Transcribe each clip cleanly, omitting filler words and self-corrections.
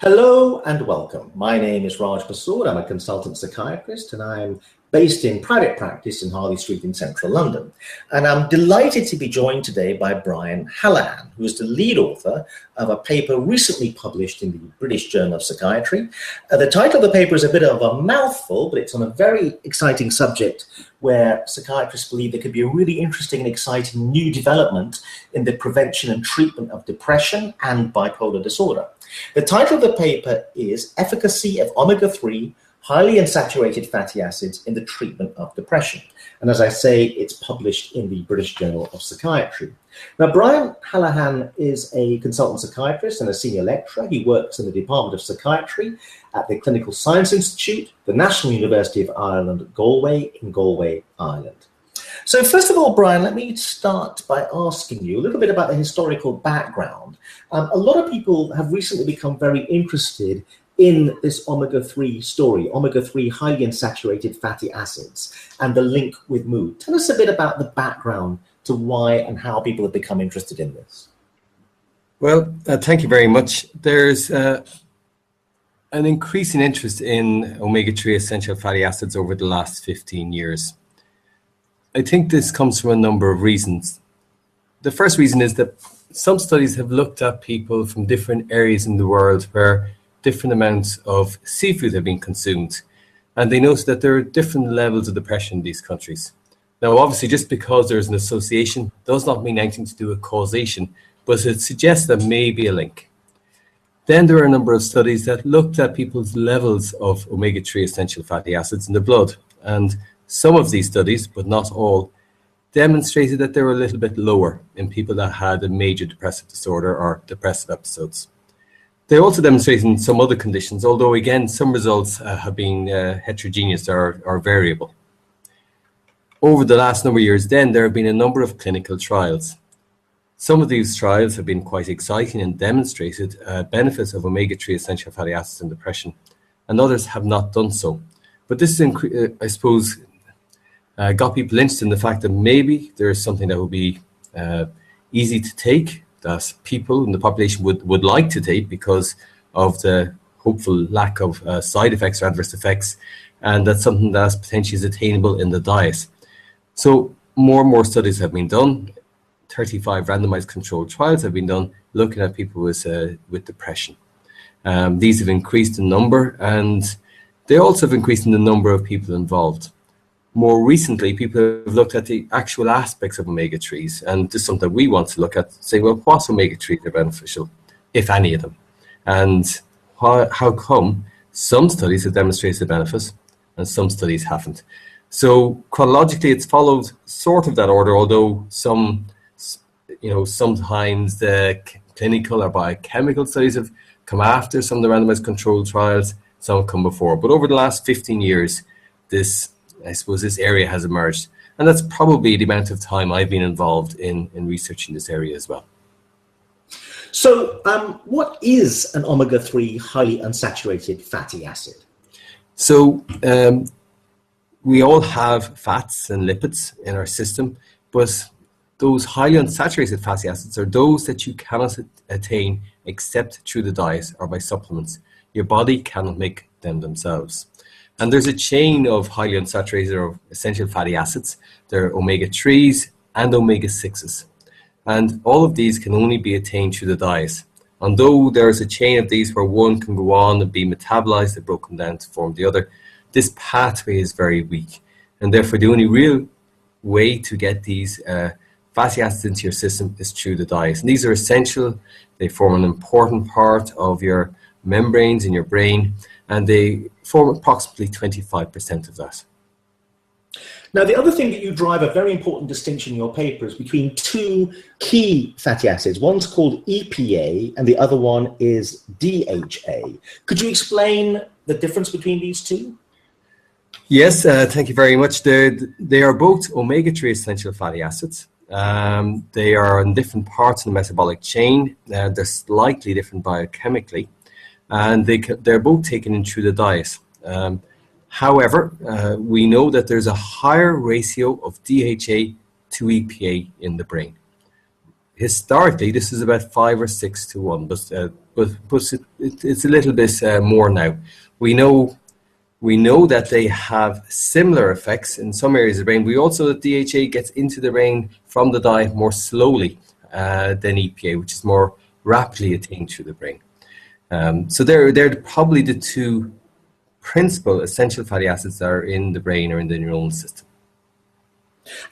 Hello and welcome. My name is Raj Persaud. I'm a consultant psychiatrist and I'm based in private practice in Harley Street in central London. And I'm delighted to be joined today by Brian Hallahan, who is the lead author of a paper recently published in the British Journal of Psychiatry. The title of the paper is a bit of a mouthful, but it's on a very exciting subject where psychiatrists believe there could be a really interesting and exciting new development in the prevention and treatment of depression and bipolar disorder. The title of the paper is Efficacy of Omega-3 Highly Unsaturated Fatty Acids in the Treatment of Depression. And as I say, it's published in the British Journal of Psychiatry. Now, Brian Hallahan is a consultant psychiatrist and a senior lecturer. He works in the Department of Psychiatry at the Clinical Science Institute, the National University of Ireland, Galway, in Galway, Ireland. So first of all, Brian, let me start by asking you a little bit about the historical background. A lot of people have recently become very interested in this omega-3 story, omega-3 highly unsaturated fatty acids, and the link with mood. Tell us a bit about the background to why and how people have become interested in this. Well, thank you very much. There's an increasing interest in omega-3 essential fatty acids over the last 15 years. I think this comes from a number of reasons. The first reason is that some studies have looked at people from different areas in the world where different amounts of seafood have been consumed, and they noticed that there are different levels of depression in these countries. Now, obviously, just because there's an association does not mean anything to do with causation, but it suggests there may be a link. Then there are a number of studies that looked at people's levels of omega-3 essential fatty acids in the blood, and some of these studies, but not all, demonstrated that they were a little bit lower in people that had a major depressive disorder or depressive episodes. They also demonstrated in some other conditions, although again, some results have been heterogeneous or variable. Over the last number of years then, there have been a number of clinical trials. Some of these trials have been quite exciting and demonstrated benefits of omega-3 essential fatty acids in depression, and others have not done so. But this, I suppose, got people interested in the fact that maybe there is something that would be easy to take, that people in the population would like to take because of the hopeful lack of side effects or adverse effects, and that's something that's potentially is attainable in the diet. So more and more studies have been done. 35 randomized controlled trials have been done looking at people with depression. These have increased in number, and they also have increased in the number of people involved. More recently, people have looked at the actual aspects of omega-3s, and this is something we want to look at, say, well, what omega-3s are beneficial, if any of them? And how come some studies have demonstrated the benefits and some studies haven't? So chronologically, it's followed sort of that order, although sometimes the clinical or biochemical studies have come after some of the randomized controlled trials, some have come before. But over the last 15 years, this area has emerged. And that's probably the amount of time I've been involved in researching this area as well. So what is an omega-3 highly unsaturated fatty acid? So we all have fats and lipids in our system, but those highly unsaturated fatty acids are those that you cannot attain except through the diet or by supplements. Your body cannot make them themselves. And there's a chain of highly unsaturated or essential fatty acids. There are omega-3s and omega-6s. And all of these can only be attained through the diet. Although there's a chain of these where one can go on and be metabolized and broken down to form the other, this pathway is very weak. And therefore, the only real way to get these fatty acids into your system is through the diet. And these are essential. They form an important part of your membranes in your brain, and they form approximately 25% of that. Now, the other thing that you drive a very important distinction in your paper is between two key fatty acids. One's called EPA and the other one is DHA. Could you explain the difference between these two? Yes, thank you very much. They are both omega-3 essential fatty acids. They are in different parts of the metabolic chain. They're slightly different biochemically, and they're both taken in through the diet. However, we know that there's a higher ratio of DHA to EPA in the brain. historically, this is about 5 or 6 to 1, but it's a little bit more now. We know that they have similar effects in some areas of the brain. We also know that DHA gets into the brain from the diet more slowly than EPA, which is more rapidly attained through the brain. So they're probably the two principal essential fatty acids that are in the brain or in the neuronal system.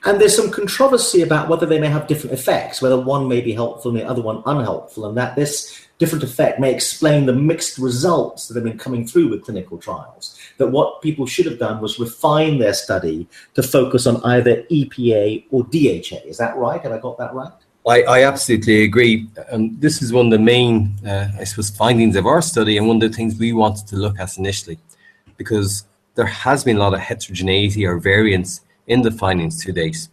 And there's some controversy about whether they may have different effects, whether one may be helpful and the other one unhelpful, and that this different effect may explain the mixed results that have been coming through with clinical trials. That what people should have done was refine their study to focus on either EPA or DHA. Is that right? Have I got that right? I absolutely agree. This is one of the main, I suppose, findings of our study, and one of the things we wanted to look at initially, because there has been a lot of heterogeneity or variance in the findings to date.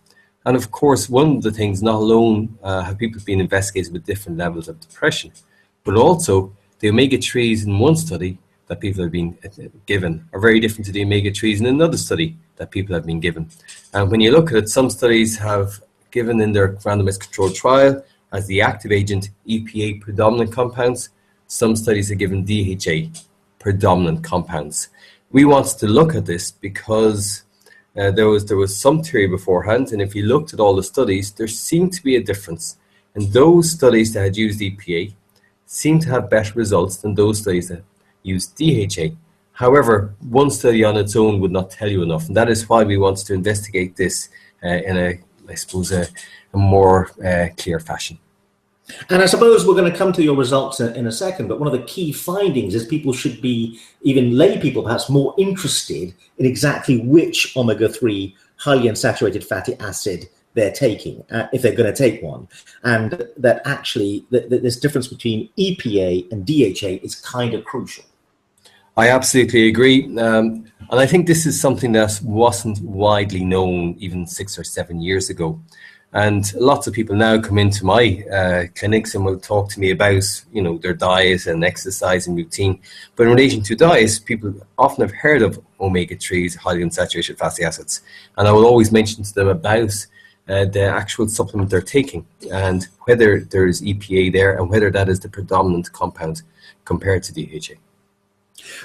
And of course, one of the things, not alone have people been investigated with different levels of depression, but also the omega-3s in one study that people have been given are very different to the omega-3s in another study that people have been given. And when you look at it, some studies have given in their randomized controlled trial as the active agent EPA predominant compounds. Some studies are given DHA predominant compounds. We wanted to look at this because there was some theory beforehand, and if you looked at all the studies, there seemed to be a difference. And those studies that had used EPA seemed to have better results than those studies that used DHA. However, one study on its own would not tell you enough, and that is why we wanted to investigate this in a more clear fashion. And I suppose we're going to come to your results in a second, but one of the key findings is people should be, even lay people perhaps, more interested in exactly which omega-3 highly unsaturated fatty acid they're taking, if they're going to take one. And that actually this difference between EPA and DHA is kind of crucial. I absolutely agree. And I think this is something that wasn't widely known even 6 or 7 years ago. And lots of people now come into my clinics and will talk to me about, their diet and exercise and routine. But in relation to diets, people often have heard of omega-3s, highly unsaturated fatty acids. And I will always mention to them about the actual supplement they're taking and whether there's EPA there and whether that is the predominant compound compared to DHA.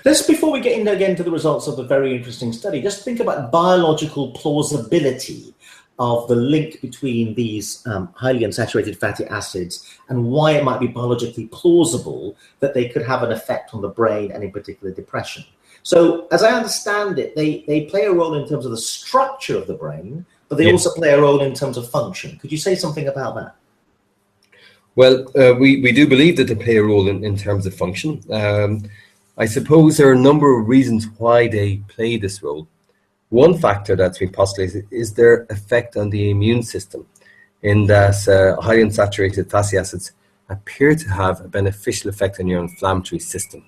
Before we get into the results of a very interesting study, just think about biological plausibility of the link between these highly unsaturated fatty acids and why it might be biologically plausible that they could have an effect on the brain and in particular depression. So as I understand it, they play a role in terms of the structure of the brain, but they also play a role in terms of function. Could you say something about that? Well, we do believe that they play a role in terms of function. I suppose there are a number of reasons why they play this role. One factor that's been postulated is their effect on the immune system, in that highly unsaturated fatty acids appear to have a beneficial effect on your inflammatory system.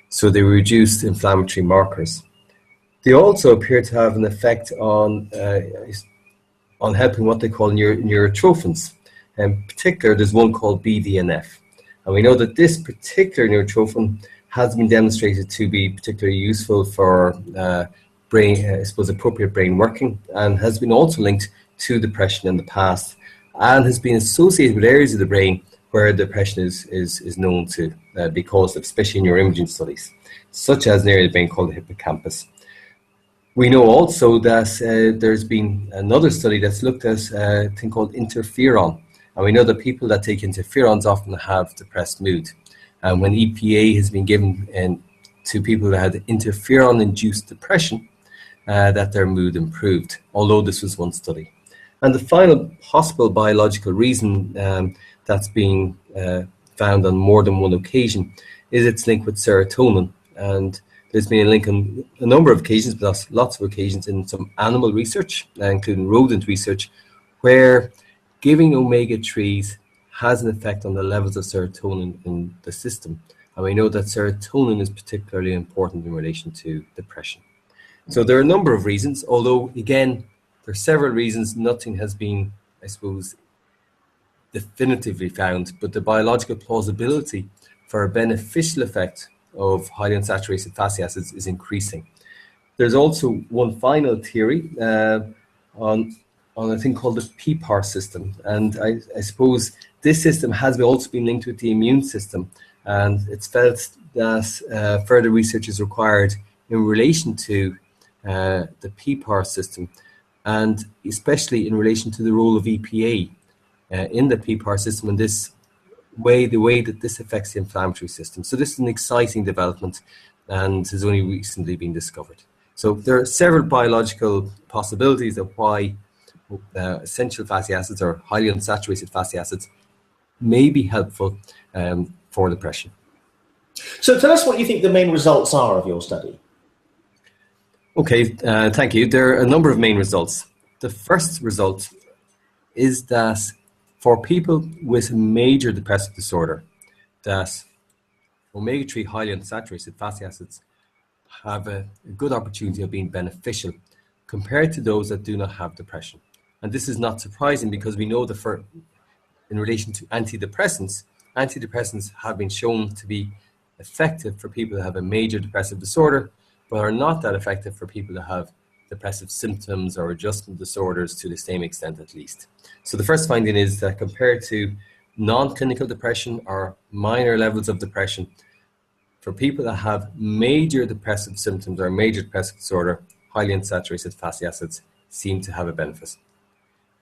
So they reduce inflammatory markers. They also appear to have an effect on helping what they call neurotrophins. In particular, there's one called BDNF. And we know that this particular neurotrophin has been demonstrated to be particularly useful for appropriate brain working, and has been also linked to depression in the past, and has been associated with areas of the brain where depression is known to be caused, especially in neuroimaging studies, such as an area of the brain called the hippocampus. We know also that there's been another study that's looked at a thing called interferon, and we know that people that take interferons often have depressed mood. And when EPA has been given to people that had interferon-induced depression, that their mood improved, although this was one study. And the final possible biological reason that's being found on more than one occasion is its link with serotonin. And there's been a link on a number of occasions, but lots of occasions in some animal research, including rodent research, where giving omega-3s has an effect on the levels of serotonin in the system. And we know that serotonin is particularly important in relation to depression. So there are a number of reasons, although, again, there are several reasons. Nothing has been, I suppose, definitively found, but the biological plausibility for a beneficial effect of highly unsaturated fatty acids is increasing. There's also one final theory on on a thing called the PPAR system. And I suppose this system has also been linked with the immune system. And it's felt that further research is required in relation to the PPAR system, and especially in relation to the role of EPA in the PPAR system, and the way that this affects the inflammatory system. So this is an exciting development and has only recently been discovered. So there are several biological possibilities of why essential fatty acids or highly unsaturated fatty acids may be helpful for depression. So tell us what you think the main results are of your study. Okay, thank you. There are a number of main results. The first result is that for people with major depressive disorder, that omega-3 highly unsaturated fatty acids have a good opportunity of being beneficial compared to those that do not have depression. And this is not surprising because we know that in relation to antidepressants have been shown to be effective for people that have a major depressive disorder, but are not that effective for people that have depressive symptoms or adjustment disorders to the same extent at least. So the first finding is that compared to non-clinical depression or minor levels of depression, for people that have major depressive symptoms or major depressive disorder, highly unsaturated fatty acids seem to have a benefit.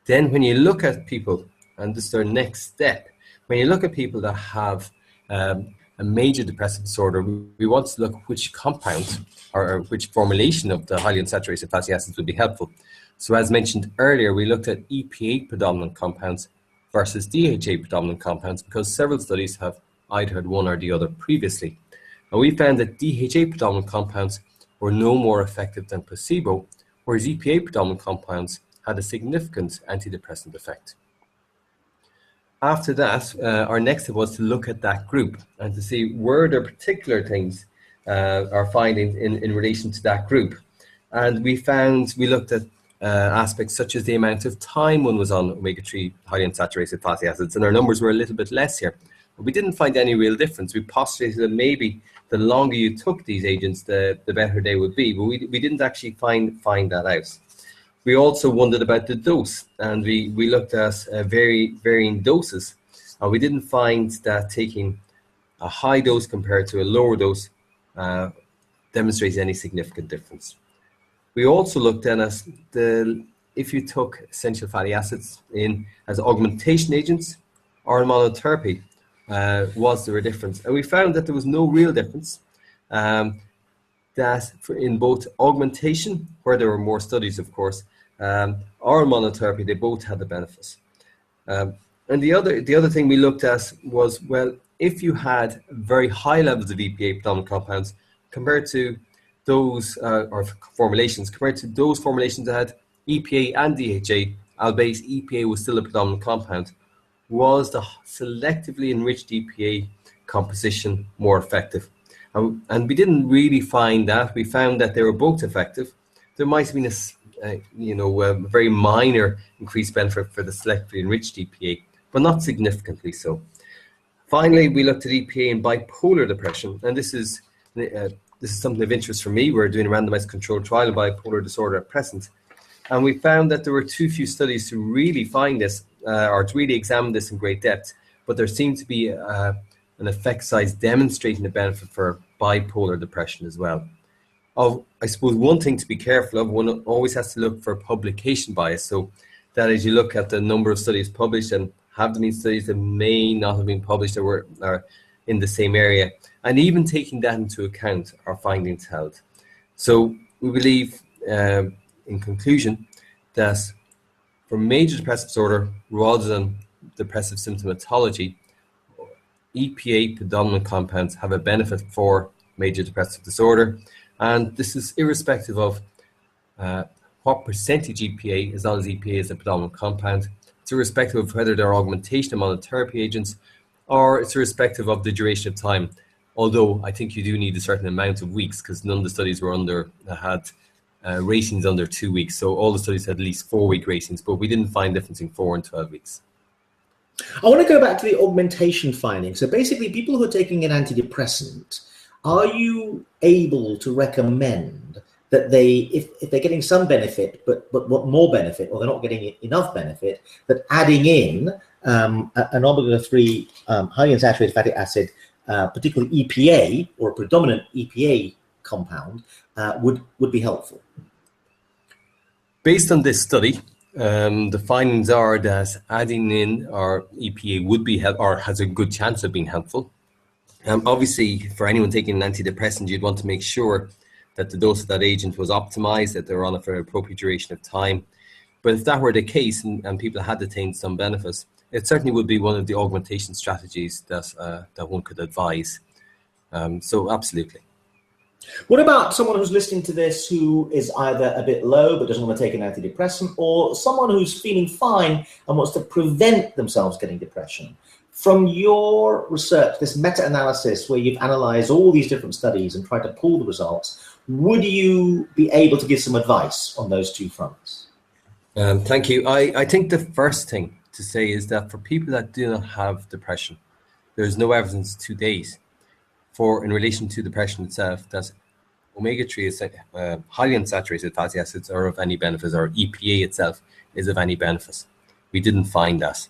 Then when you look at people, and this is their next step, when you look at people that have a major depressive disorder, we want to look which compound or which formulation of the highly unsaturated fatty acids would be helpful. So as mentioned earlier, we looked at EPA predominant compounds versus DHA predominant compounds because several studies have either had one or the other previously. And we found that DHA predominant compounds were no more effective than placebo, whereas EPA predominant compounds had a significant antidepressant effect. After that, our next step was to look at that group and to see were there particular things or findings in relation to that group. And we looked at aspects such as the amount of time one was on omega-3 highly unsaturated fatty acids, and our numbers were a little bit less here. But we didn't find any real difference. We postulated that maybe the longer you took these agents, the better they would be, but we didn't actually find that out. We also wondered about the dose, and we looked at varying doses. We didn't find that taking a high dose compared to a lower dose demonstrates any significant difference. We also looked at if you took essential fatty acids as augmentation agents or in monotherapy, was there a difference? And we found that there was no real difference. That in both augmentation, where there were more studies, of course, or monotherapy, they both had the benefits. And the other thing we looked at was, well, if you had very high levels of EPA predominant compounds compared to those or formulations, compared to those formulations that had EPA and DHA, albeit EPA was still a predominant compound, was the selectively enriched EPA composition more effective? And we didn't really find that. We found that they were both effective. There might have been a very minor increased benefit for the selectively enriched EPA, but not significantly so. Finally, we looked at EPA in bipolar depression, and this is something of interest for me. We're doing a randomized controlled trial of bipolar disorder at present, and we found that there were too few studies to really find this or to really examine this in great depth, but there seemed to be an effect size demonstrating the benefit for bipolar depression as well. I suppose one thing to be careful of, one always has to look for publication bias. So that is, you look at the number of studies published and have there been studies that may not have been published that were in the same area. And even taking that into account, our findings held. So we believe, in conclusion, that for major depressive disorder, rather than depressive symptomatology, EPA predominant compounds have a benefit for major depressive disorder, and this is irrespective of what percentage EPA, as long as EPA is a predominant compound. It's irrespective of whether they're augmentation and monotherapy agents, or it's irrespective of the duration of time. Although I think you do need a certain amount of weeks, because none of the studies had ratings under 2 weeks. So all the studies had at least 4-week ratings, but we didn't find difference in 4 and 12 weeks. I want to go back to the augmentation finding. So basically, people who are taking an antidepressant, are you able to recommend that if they're getting some benefit, but want more benefit, or they're not getting enough benefit, that adding in an omega-3 highly unsaturated fatty acid, particularly EPA or a predominant EPA compound, would be helpful. Based on this study, the findings are that adding in our EPA would be or has a good chance of being helpful. Obviously, for anyone taking an antidepressant, you'd want to make sure that the dose of that agent was optimized, that they were on it for an appropriate duration of time. But if that were the case and people had attained some benefits, it certainly would be one of the augmentation strategies that one could advise. So absolutely. What about someone who's listening to this who is either a bit low but doesn't want to take an antidepressant, or someone who's feeling fine and wants to prevent themselves getting depression? From your research, this meta-analysis where you've analyzed all these different studies and tried to pull the results, would you be able to give some advice on those two fronts? Thank you. I think the first thing to say is that for people that do not have depression, there's no evidence to date in relation to depression itself that omega-3 is highly unsaturated fatty acids are of any benefit, or EPA itself is of any benefit. We didn't find that.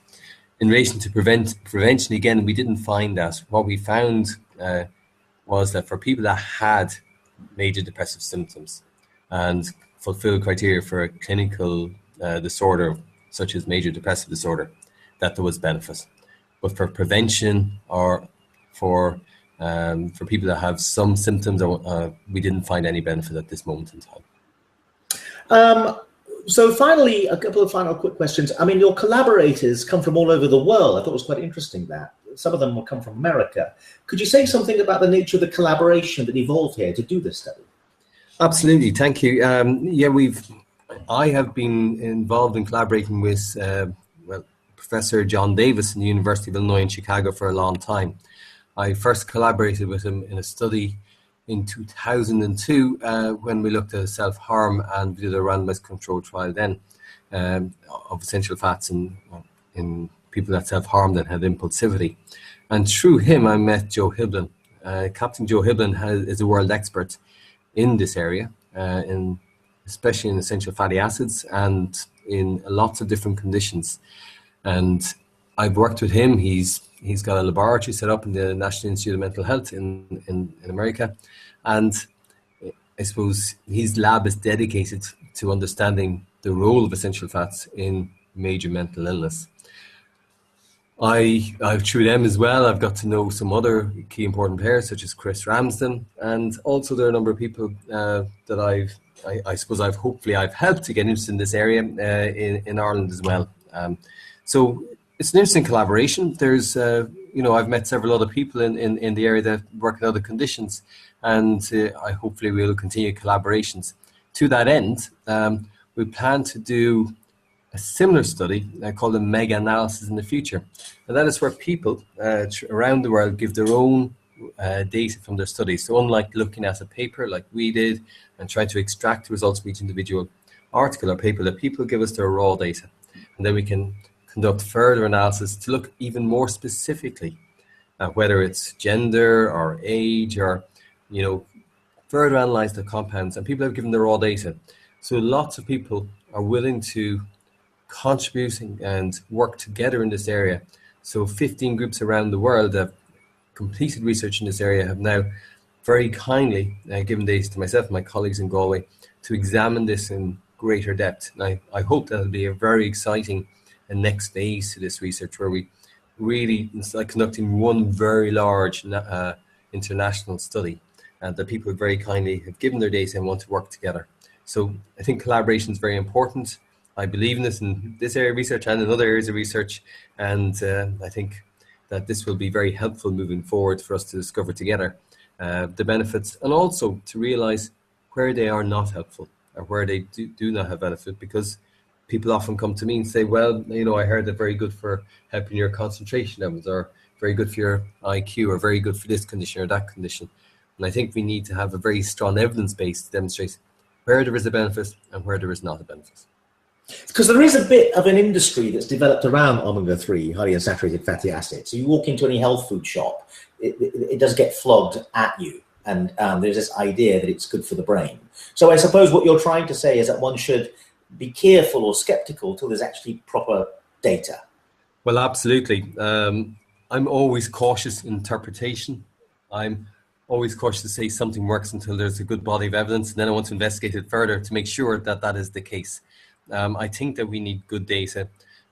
In relation to prevention, again, we didn't find that. What we found was that for people that had major depressive symptoms and fulfilled criteria for a clinical disorder such as major depressive disorder, that there was benefit. But for prevention or for people that have some symptoms, we didn't find any benefit at this moment in time. So finally, a couple of final quick questions. I mean, your collaborators come from all over the world. I thought it was quite interesting that some of them will come from America. Could you say something about the nature of the collaboration that evolved here to do this study? Absolutely, thank you. I have been involved in collaborating with Professor John Davis in the University of Illinois in Chicago for a long time. I first collaborated with him in a study in 2002 when we looked at self-harm and did a randomized control trial then of essential fats in people that self-harmed and had impulsivity. And through him, I met Joe Hibbeln. Captain Joe Hibbeln is a world expert in this area, especially in essential fatty acids and in lots of different conditions. And I've worked with him. He's got a laboratory set up in the National Institute of Mental Health in America. And I suppose his lab is dedicated to understanding the role of essential fats in major mental illness. I've through them as well, I've got to know some other key important players such as Chris Ramsden, and also there are a number of people that I suppose I've helped to get interested in this area in Ireland as well. So it's an interesting collaboration. There's, I've met several other people in the area that work in other conditions, and I hopefully will continue collaborations. To that end, we plan to do a similar study called a mega-analysis in the future. And that is where people around the world give their own data from their studies. So unlike looking at a paper like we did and trying to extract the results from each individual article or paper, that people give us their raw data. And then we can conduct further analysis to look even more specifically at whether it's gender or age or, further analyze the compounds. And people have given their raw data. So lots of people are willing to contribute and work together in this area. So 15 groups around the world that have completed research in this area have now very kindly given data to myself and my colleagues in Galway to examine this in greater depth. And I hope that'll be a very exciting next phase to this research, where we really, instead of conducting one very large international study, that people very kindly have given their data and want to work together. So I think collaboration is very important. I believe in this area of research and in other areas of research, and I think that this will be very helpful moving forward for us to discover together the benefits, and also to realize where they are not helpful or where they do not have benefit, because people often come to me and say, well, I heard that very good for helping your concentration levels, or very good for your IQ, or very good for this condition or that condition. And I think we need to have a very strong evidence base to demonstrate where there is a benefit and where there is not a benefit. Because there is a bit of an industry that's developed around omega-3, highly unsaturated fatty acids. So you walk into any health food shop, it does get flogged at you. and there's this idea that it's good for the brain. So I suppose what you're trying to say is that one should be careful or skeptical till there's actually proper data. Well, absolutely. I'm always cautious in interpretation. I'm always cautious to say something works until there's a good body of evidence, and then I want to investigate it further to make sure that that is the case. I think that we need good data.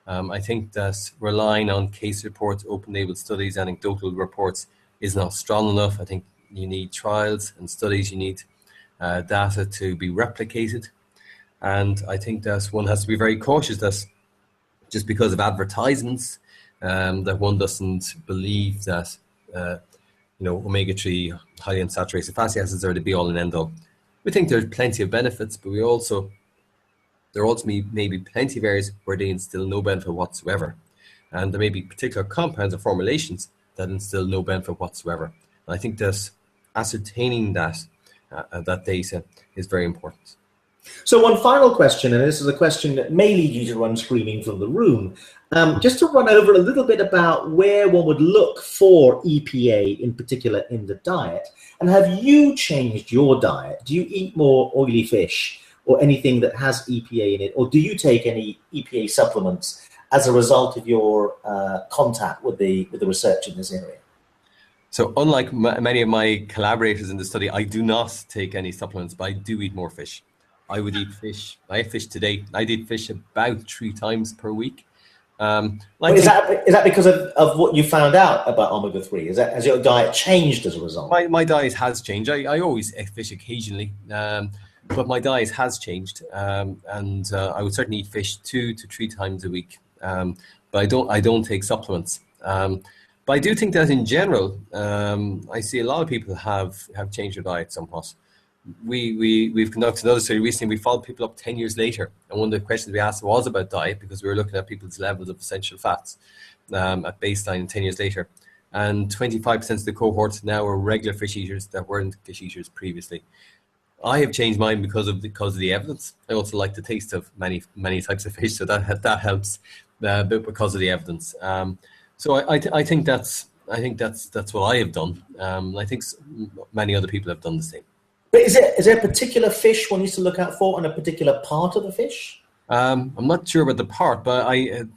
I think that relying on case reports, open label studies, anecdotal reports is not strong enough. I think you need trials and studies, you need data to be replicated. And I think that one has to be very cautious that just because of advertisements, that one doesn't believe that omega-3 highly unsaturated fatty acids are the be all and end all. We think there's plenty of benefits, but there also may be plenty of areas where they instill no benefit whatsoever. And there may be particular compounds or formulations that instill no benefit whatsoever. And I think that ascertaining that data is very important. So one final question, and this is a question that may lead you to run screaming from the room, just to run over a little bit about where one would look for EPA in particular in the diet. And have you changed your diet? Do you eat more oily fish or anything that has EPA in it? Or do you take any EPA supplements as a result of your contact with the research in this area? So unlike many of my collaborators in the study, I do not take any supplements, but I do eat more fish. I would eat fish. I ate fish today. I eat fish about 3 times per week. Is that because of what you found out about omega-3? Has your diet changed as a result? My diet has changed. I always eat fish occasionally, but my diet has changed, and I would certainly eat fish 2 to 3 times a week. But I don't take supplements. But I do think that in general, I see a lot of people have changed their diet somewhat. We've conducted another study recently. We followed people up 10 years later, and one of the questions we asked was about diet, because we were looking at people's levels of essential fats at baseline 10 years later. And 25% of the cohorts now are regular fish eaters that weren't fish eaters previously. I have changed mine because of the evidence. I also like the taste of many types of fish, so that helps, but because of the evidence. So I think that's what I have done. I think many other people have done the same. But is there a particular fish one needs to look out for, and a particular part of the fish? I'm not sure about the part, but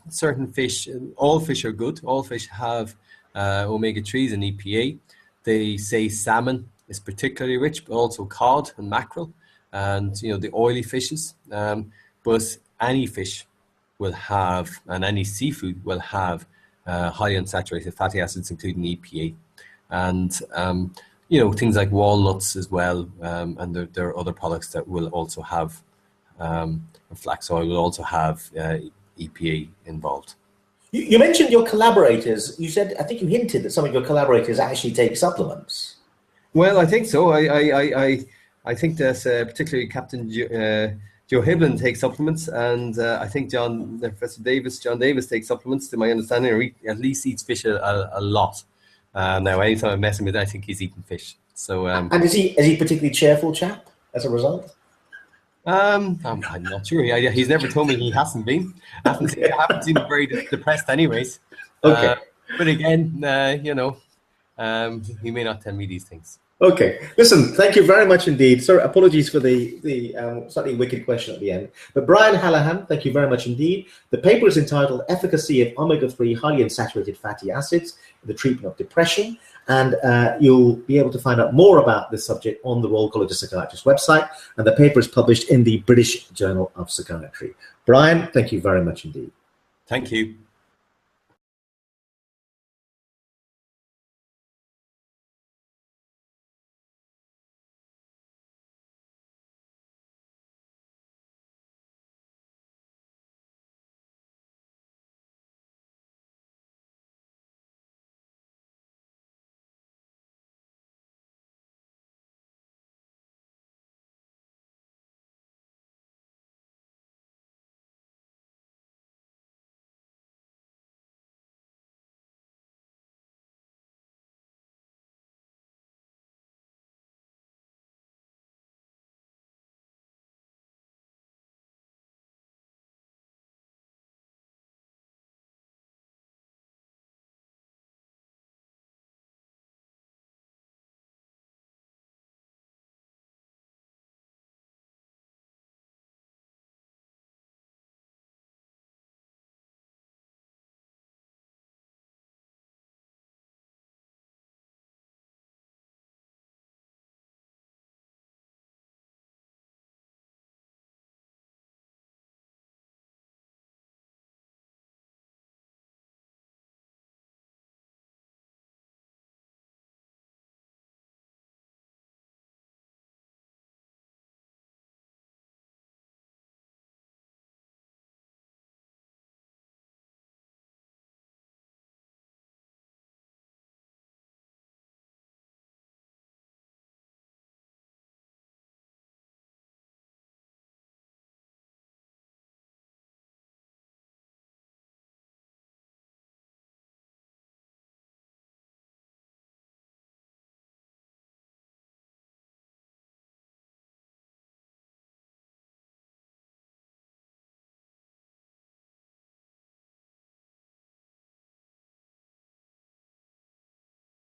certain fish, all fish are good. All fish have omega-3s and EPA. They say salmon is particularly rich, but also cod and mackerel, and the oily fishes. But any fish will have, and any seafood will have, highly unsaturated fatty acids, including EPA, and things like walnuts as well, and there are other products that will also have, flax oil will also have EPA involved. You mentioned your collaborators. You said, I think you hinted that some of your collaborators actually take supplements. Well, I think so. I think that particularly Captain Joe Hibbeln takes supplements, and I think John Davis takes supplements, to my understanding, or at least eats fish a lot. Now, anytime I met him, I think he's eating fish. So, and is he a particularly cheerful chap as a result? I'm not sure. He's never told me he hasn't been. I haven't seen him very depressed, anyways. Okay. But again, he may not tell me these things. Okay. Listen, thank you very much indeed. Sorry, apologies for the slightly wicked question at the end. But Brian Hallahan, thank you very much indeed. The paper is entitled Efficacy of Omega-3 Highly Unsaturated Fatty Acids in the Treatment of Depression. And you'll be able to find out more about this subject on the Royal College of Psychiatrists website. And the paper is published in the British Journal of Psychiatry. Brian, thank you very much indeed. Thank you.